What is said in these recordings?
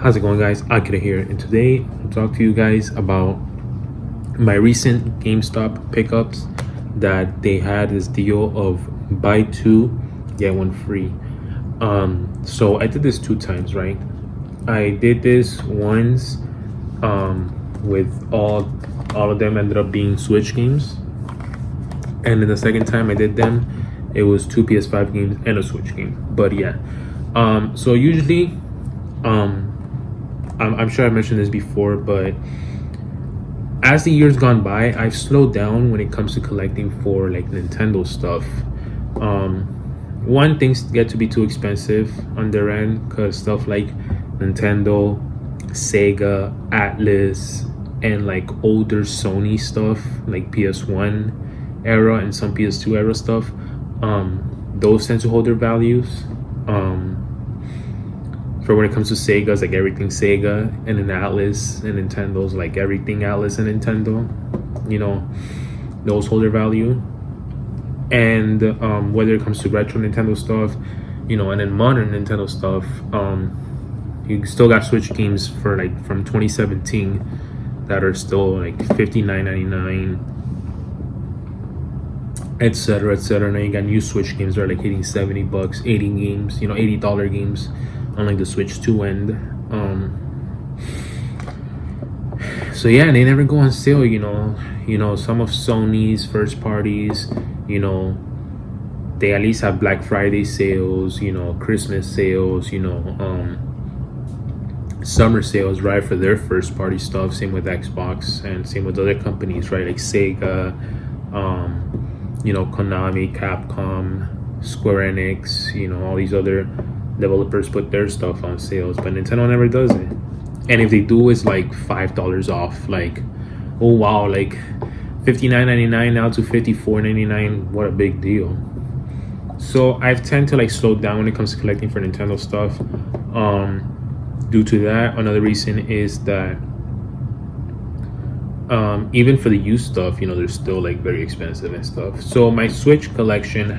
How's it going, guys? Akira here, and today I'll talk to you guys about my recent GameStop pickups that they had this deal of buy two get one free. So I did this 2 times, right? I did this once with all of them ended up being Switch games, and then the second time I did them, it was 2 PS5 games and a Switch game. But yeah, so usually, I'm sure I mentioned this before, but as the years gone by, I've slowed down when it comes to collecting for like Nintendo stuff. One, things get to be too expensive on their end because stuff like Nintendo, Sega, Atlas, and like older Sony stuff like PS1 era and some PS2 era stuff, those tend to hold their values. For when it comes to Sega's, like everything Sega, and then Atlas and Nintendo's like everything Atlas and Nintendo, those hold their value. And whether it comes to retro Nintendo stuff, and then modern Nintendo stuff, you still got Switch games for like from 2017 that are still like $59.99, etc., etc. Now you got new Switch games that are like hitting $70, 80 games, $80 games on like the Switch 2 end. So yeah, they never go on sale. Some of Sony's first parties, they at least have Black Friday sales, Christmas sales, summer sales, right, for their first party stuff. Same with Xbox and same with other companies, right, like Sega, Konami, Capcom, Square Enix, all these other developers put their stuff on sales, but Nintendo never does it. And if they do, it's like $5 off. Like, oh wow, like $59.99 now to $54.99. What a big deal. So I've tend to like slow down when it comes to collecting for Nintendo stuff. Due to that, another reason is that even for the used stuff, they're still like very expensive and stuff. So my Switch collection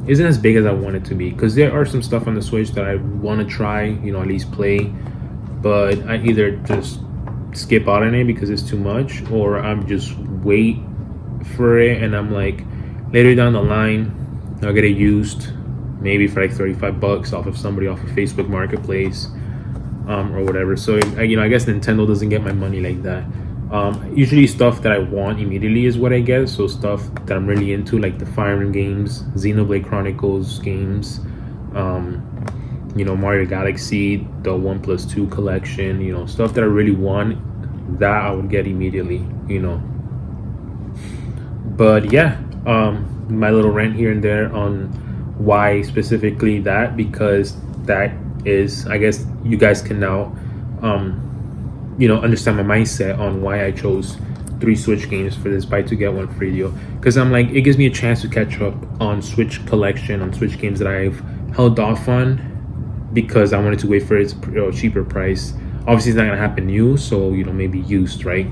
isn't as big as I want it to be, because there are some stuff on the Switch that I want to try, at least play, but I either just skip out on it because it's too much, or I'm just wait for it and I'm like, later down the line I'll get it used, maybe for like $35 off of somebody off of Facebook Marketplace, or whatever. So I guess Nintendo doesn't get my money like that. Usually stuff that I want immediately is what I get. So stuff that I'm really into, like the Fire Emblem games, Xenoblade Chronicles games, Mario Galaxy, the 1+2 collection, stuff that I really want, that I would get immediately, But yeah, my little rant here and there on why specifically that, because that is, I guess you guys can now understand my mindset on why I chose 3 Switch games for this buy two get one free deal, because I'm like, it gives me a chance to catch up on Switch collection, on Switch games that I've held off on because I wanted to wait for its cheaper price. Obviously it's not gonna happen new, so maybe used, right?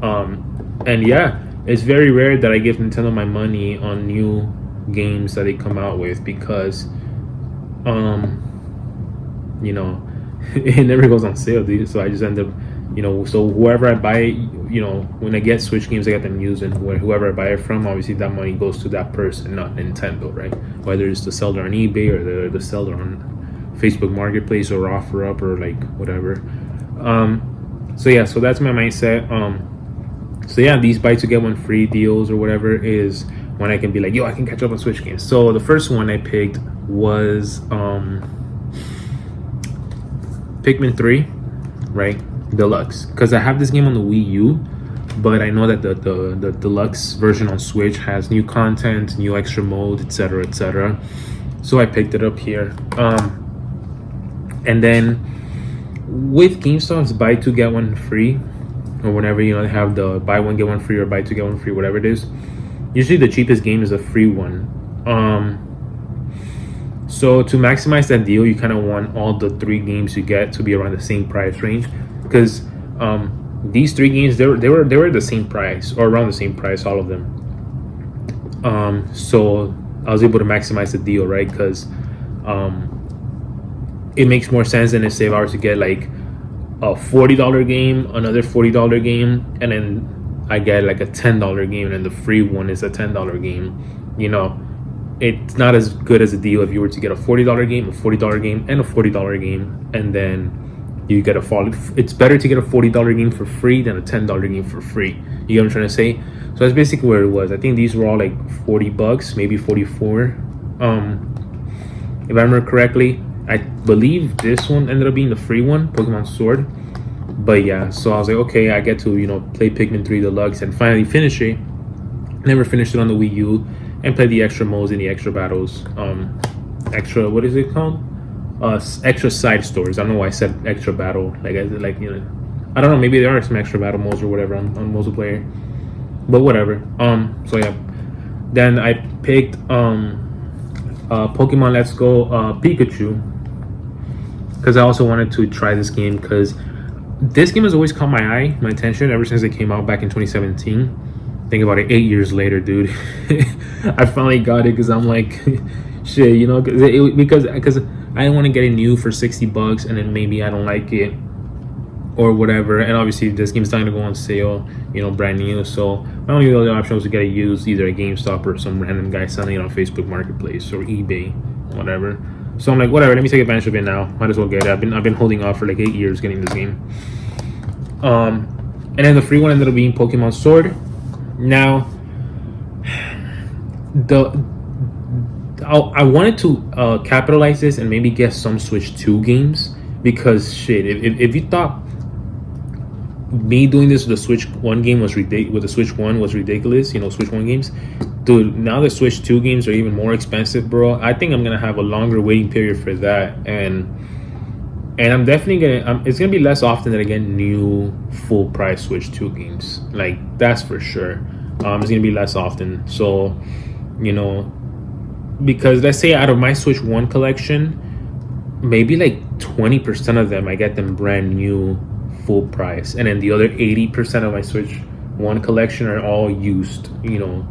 And yeah, it's very rare that I give Nintendo my money on new games that they come out with, because it never goes on sale, dude. So I just end up, so whoever I buy, when I get Switch games, I get them used, and whoever I buy it from, obviously that money goes to that person, not Nintendo, right? Whether it's the seller on eBay or the seller on Facebook Marketplace or OfferUp or like whatever. So yeah, so that's my mindset. So yeah, these buy to get one free deals or whatever is when I can be like, yo, I can catch up on Switch games. So the first one I picked was Pikmin 3, right? Deluxe, because I have this game on the Wii U, but I know that the deluxe version on Switch has new content, new extra mode, etc., etc. So I picked it up here. And then with GameStop's buy two get one free, or whenever they have the buy one get one free or buy two get one free, whatever it is, usually the cheapest game is a free one. So to maximize that deal, you kind of want all the 3 games you get to be around the same price range, because these 3 games, they were the same price or around the same price, all of them. So I was able to maximize the deal, right? Because it makes more sense than if I was to get like a $40 game, another $40 game, and then I get like a $10 game, and then the free one is a $10 game. You know, it's not as good as a deal if you were to get a $40 game, a $40 game, and a $40 game, and then you get a fall. It's better to get a $40 game for free than a $10 game for free. You get what I'm trying to say? So that's basically where it was. I think these were all like $40, maybe 44. If I remember correctly, I believe this one ended up being the free one, Pokemon Sword. But yeah, so I was like, okay, I get to, you know, play Pikmin 3 Deluxe and finally finish it. Never finished it on the Wii U, and play the extra modes and the extra battles. Extra, what is it called? Extra side stories. I don't know why I said extra battle. Like you know, I don't know. Maybe there are some extra battle modes or whatever on multiplayer, but whatever. So yeah, then I picked Pokemon Let's Go Pikachu, because I also wanted to try this game, because this game has always caught my attention ever since it came out back in 2017. Think about it, 8 years later, dude. I finally got it because I'm like, shit, you know, because I didn't want to get it new for $60 and then maybe I don't like it or whatever. And obviously this game's not gonna go on sale, you know, brand new. So my only other option was to get it used, either at Gamestop or some random guy selling it on Facebook Marketplace or eBay, whatever. So I'm like, whatever, let me take advantage of it now. Might as well get it. I've been holding off for like 8 years getting this game. And then the free one ended up being Pokemon Sword. Now, I wanted to capitalize this and maybe get some Switch 2 games, because shit, if you thought me doing this with the Switch 1 game was ridiculous, you know, Switch 1 games, dude, now the Switch 2 games are even more expensive, bro. I think I'm gonna have a longer waiting period for that, and I'm definitely gonna. It's gonna be less often that I get new full price Switch 2 games. Like, that's for sure. It's gonna be less often. So, you know, because let's say out of my Switch 1 collection, maybe like 20% of them I get them brand new, full price, and then the other 80% of my Switch 1 collection are all used. You know,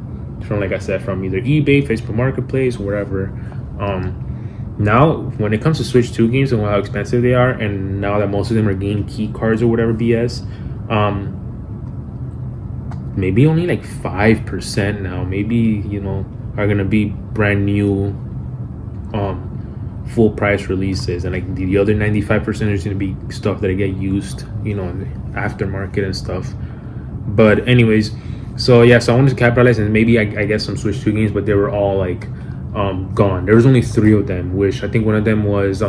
from, like I said, from either eBay, Facebook Marketplace, wherever. Now, when it comes to Switch 2 games and how expensive they are, and now that most of them are game key cards or whatever BS, maybe only like 5% now, maybe, you know, are gonna be brand new, full price releases, and like the other 95% is gonna be stuff that I get used, you know, in the aftermarket and stuff. But anyways, so yeah, so I wanted to capitalize, and maybe I get some Switch 2 games, but they were all like gone. There was only 3 of them, which I think one of them was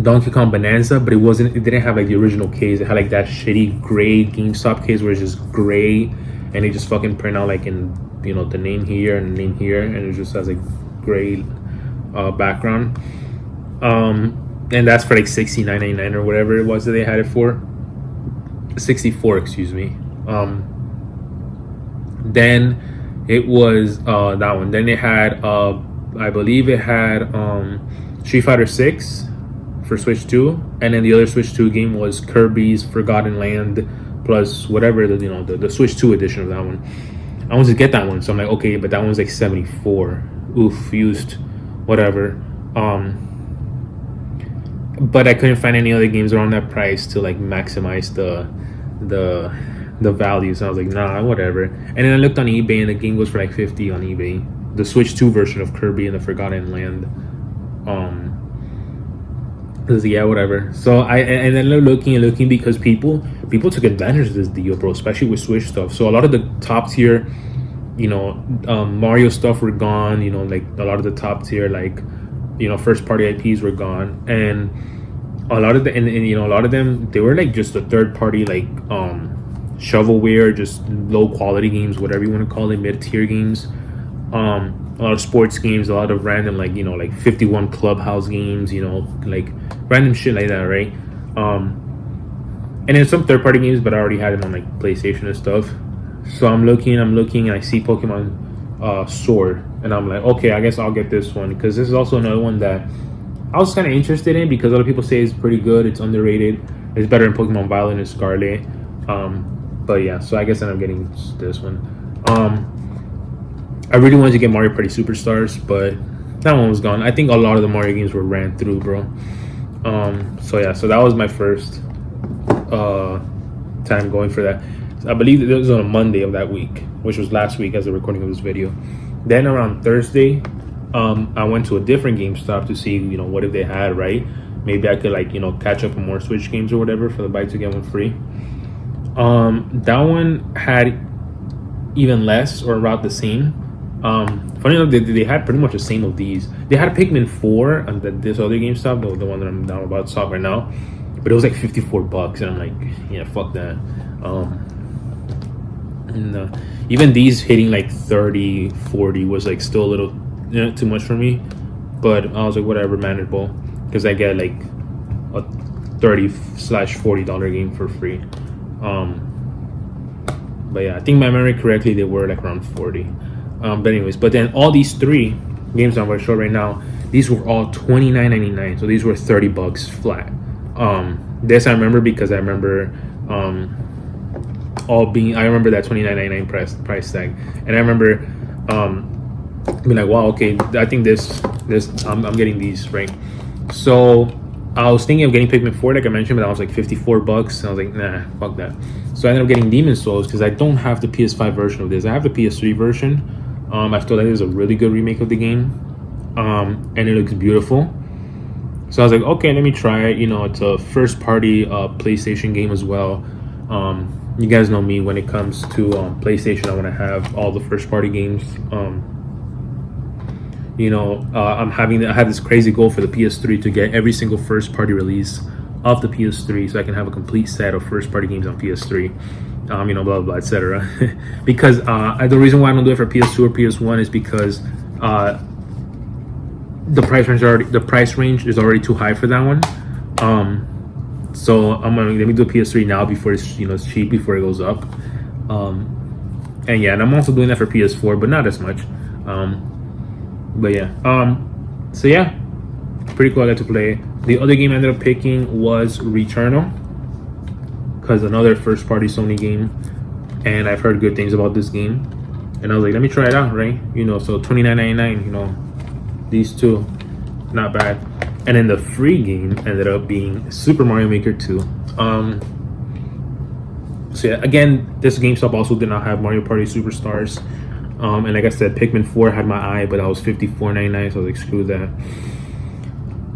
Donkey Kong Bonanza, but it didn't have like the original case. It had like that shitty gray GameStop case where it's just gray, and they just fucking print out like in, you know, the name here and the name here, and it just has a gray background. And that's for like $69.99 or whatever it was that they had it for. 64, excuse me. Then it was that one. Then they had I believe it had Street Fighter 6 for Switch 2, and then the other Switch 2 game was Kirby's Forgotten Land plus whatever the Switch 2 edition of that one. I wanted to get that one, so I'm like, okay, but that one's like 74. Oof, used, whatever. But I couldn't find any other games around that price to like maximize the value, so I was like, nah, whatever. And then I looked on eBay, and the game was for like $50 on eBay, the Switch 2 version of Kirby and the Forgotten Land. Yeah, whatever. So and then looking because people took advantage of this deal, bro, especially with Switch stuff. So a lot of the top tier, you know, Mario stuff were gone, you know, like a lot of the top tier, like, you know, first party IPs were gone, and a lot of the and you know, a lot of them, they were like just a third party, like shovelware, just low quality games, whatever you want to call it, mid tier games. A lot of sports games, a lot of random, like, you know, like 51 Clubhouse games, you know, like random shit like that, right? And then some third party games, but I already had them on like PlayStation and stuff. So I'm looking, and I see Pokemon Sword, and I'm like, okay, I guess I'll get this one, because this is also another one that I was kind of interested in, because other people say it's pretty good, it's underrated, it's better than Pokemon Violet and Scarlet. But yeah, so I guess I'm getting this one. I really wanted to get Mario Party Superstars, but That one was gone. I think a lot of the Mario games were ran through, bro. So yeah, so that was my first time going for that. I believe it was on a Monday of that week, which was last week as the recording of this video. Then around Thursday, I went to a different GameStop to see, what if they had, right? Maybe I could catch up on more Switch games or whatever for the buy two get one free. That one had even less or about the same. Funny enough, they had pretty much the same of these. They had Pikmin 4 and this other GameStop, the one that I'm about to talk right now, but it was like $54, and I'm like, yeah, fuck that. And even these hitting like 30, 40 was like still a little too much for me, but I was like, whatever, manageable, because I get like a $30/$40 game for free. But yeah, I think my memory correctly, they were like around 40. But anyways, but then all these three games I'm going to show right now, these were all $29.99, so these were $30 flat. This I remember because I remember I remember that $29.99 price tag, and I remember being like, wow, okay, I think this I'm getting these, right? So I was thinking of getting Pikmin 4, like I mentioned, but I was like $54, and I was like, nah, fuck that. So I ended up getting Demon's Souls because I don't have the PS5 version of this. I have the PS3 version. I feel like it is a really good remake of the game, and it looks beautiful. So I was like, okay, let me try it. It's a first-party PlayStation game as well. You guys know me when it comes to PlayStation. I want to have all the first-party games. I have this crazy goal for the PS3 to get every single first-party release of the PS3, so I can have a complete set of first-party games on PS3. Blah blah blah, etc. Because the reason why I don't do it for PS2 or PS1 is because the price range is already too high for that one. So let me do a PS3 now before it's it's cheap, before it goes up. And I'm also doing that for PS4, but not as much. But yeah, so yeah, pretty cool. I got to play. The other game I ended up picking was Returnal, because another first-party Sony game, and I've heard good things about this game, and I was like, let me try it out, right? So $29.99. These two, not bad. And then the free game ended up being Super Mario Maker 2. So yeah, again, this GameStop also did not have Mario Party Superstars. And like I said, Pikmin 4 had my eye, but I was $54.99, so I was like, screw that.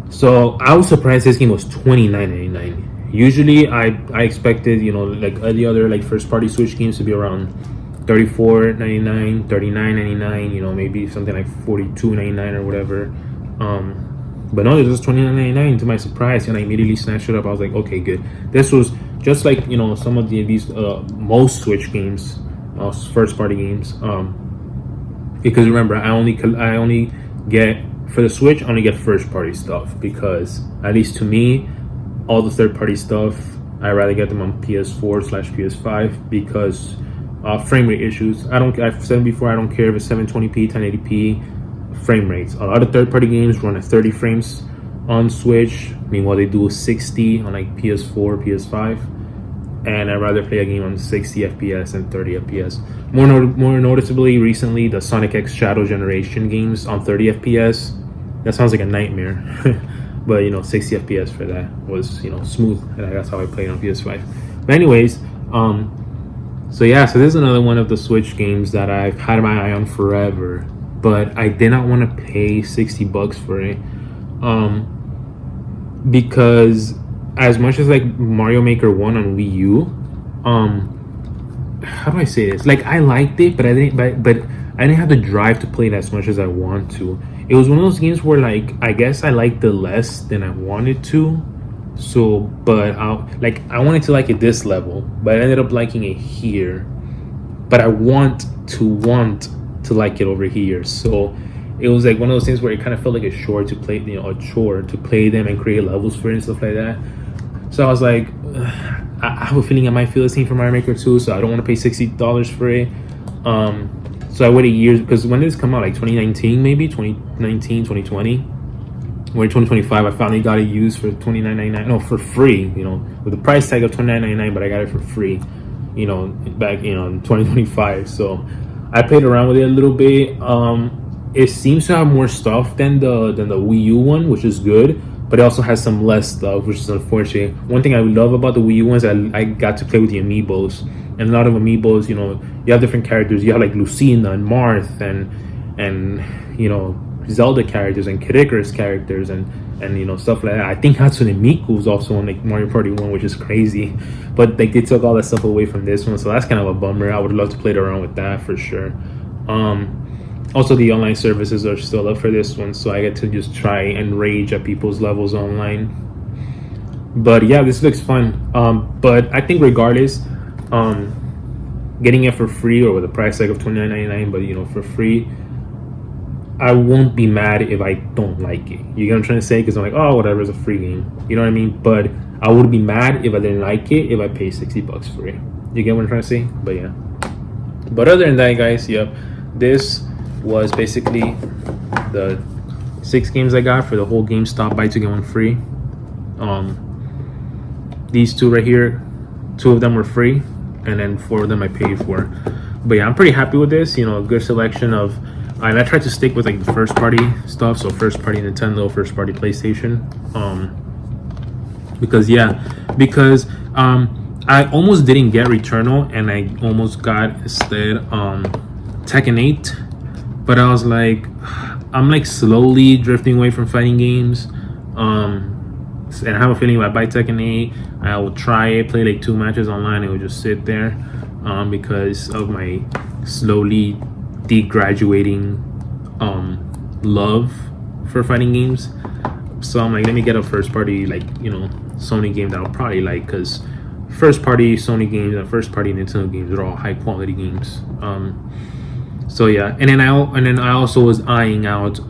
So I was surprised this game was $29.99. Usually I expected, like the other like first party Switch games to be around $34.99, $39.99, maybe something like $42.99 or whatever. But no, this was $29.99 to my surprise, and I immediately snatched it up. I was like, okay, good. This was just like some of these most Switch games, first party games. Because remember, I only get for the Switch, I only get first party stuff, because at least to me, all the third party stuff, I rather get them on PS4/PS5 because frame rate issues. I've said it before, I don't care if it's 720p, 1080p frame rates. A lot of third party games run at 30 frames on Switch, meanwhile they do 60 on like PS4, PS5, and I'd rather play a game on 60 FPS and 30 FPS. More noticeably recently, the Sonic X Shadow Generation games on 30 FPS. That sounds like a nightmare. But 60 FPS for that was smooth, and that's how I played on PS5. But anyways, so yeah, so this is another one of the Switch games that I've had my eye on forever, but I did not want to pay $60 for it, because as much as like Mario Maker 1 on Wii U, how do I say this? Like, I liked it, but I didn't have the drive to play it as much as I want to. It was one of those games where, like, I guess I liked it less than I wanted to. So, but I wanted to like it this level, but I ended up liking it here. But I want to like it over here. So it was like one of those things where it kind of felt like a chore to play, a chore to play them and create levels for it and stuff like that. So I was like, I have a feeling I might feel the same for Mario Maker 2, so I don't want to pay $60 for it. So I waited years, because when did this come out? Like 2019, maybe 2019, 2020. When 2025, I finally got it used for $29.99. No, for free. With the price tag of $29.99, but I got it for free. Back in 2025. So I played around with it a little bit. it seems to have more stuff than the Wii U one, which is good. But it also has some less stuff, which is unfortunate. One thing I love about the Wii U one is I got to play with the amiibos, and a lot of amiibos, you know, you have different characters. You have like Lucina and Marth and you know, Zelda characters and Kid Icarus characters and you know, stuff like that. I think Hatsune Miku is also on like Mario Party 1, which is crazy. But like they took all that stuff away from this one, so that's kind of a bummer. I would love to play around with that for sure. Also, the online services are still up for this one, so I get to just try and rage at people's levels online. But yeah, this looks fun. But I think regardless, getting it for free or with a price tag of $29.99, but you know, for free, I won't be mad if I don't like it. You get what I'm trying to say? Because I'm like, oh, whatever, it's a free game. You know what I mean? But I would be mad if I didn't like it if I pay $60 for it. You get what I'm trying to say? But yeah. But other than that, guys, yep, this was basically the 6 games I got for the whole Gamestop buy 2 get 1 free. These 2 right here, 2 of them were free, and then 4 of them I paid for. But yeah, I'm pretty happy with this. You know, a good selection of, and I tried to stick with like the first party stuff, so first party Nintendo, first party PlayStation. Because I almost didn't get Returnal, and I almost got instead Tekken 8. But I was like, I'm like slowly drifting away from fighting games. And I have a feeling if I buy Tekken 8, I will try it, play like 2 matches online, and it will just sit there because of my slowly degraduating love for fighting games. So I'm like, let me get a first party, like, you know, Sony game that I'll probably like, because first party Sony games and first party Nintendo games are all high quality games. So yeah, and then I also was eyeing out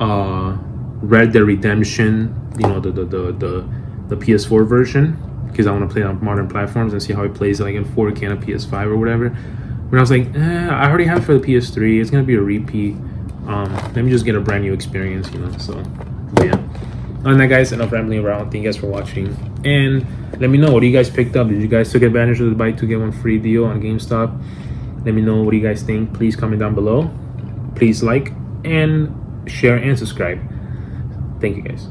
Red Dead Redemption, you know, the PS4 version, because I want to play it on modern platforms and see how it plays like in 4K on a PS5 or whatever. But I was like, I already have it for the PS3. It's gonna be a repeat. Let me just get a brand new experience, you know. So yeah. Other than that, guys, enough rambling around. Thank you guys for watching, and let me know what you guys picked up. Did you guys take advantage of the buy 2 get 1 free deal on GameStop? Let me know what do you guys think. Please comment down below. Please like and share and subscribe. Thank you guys.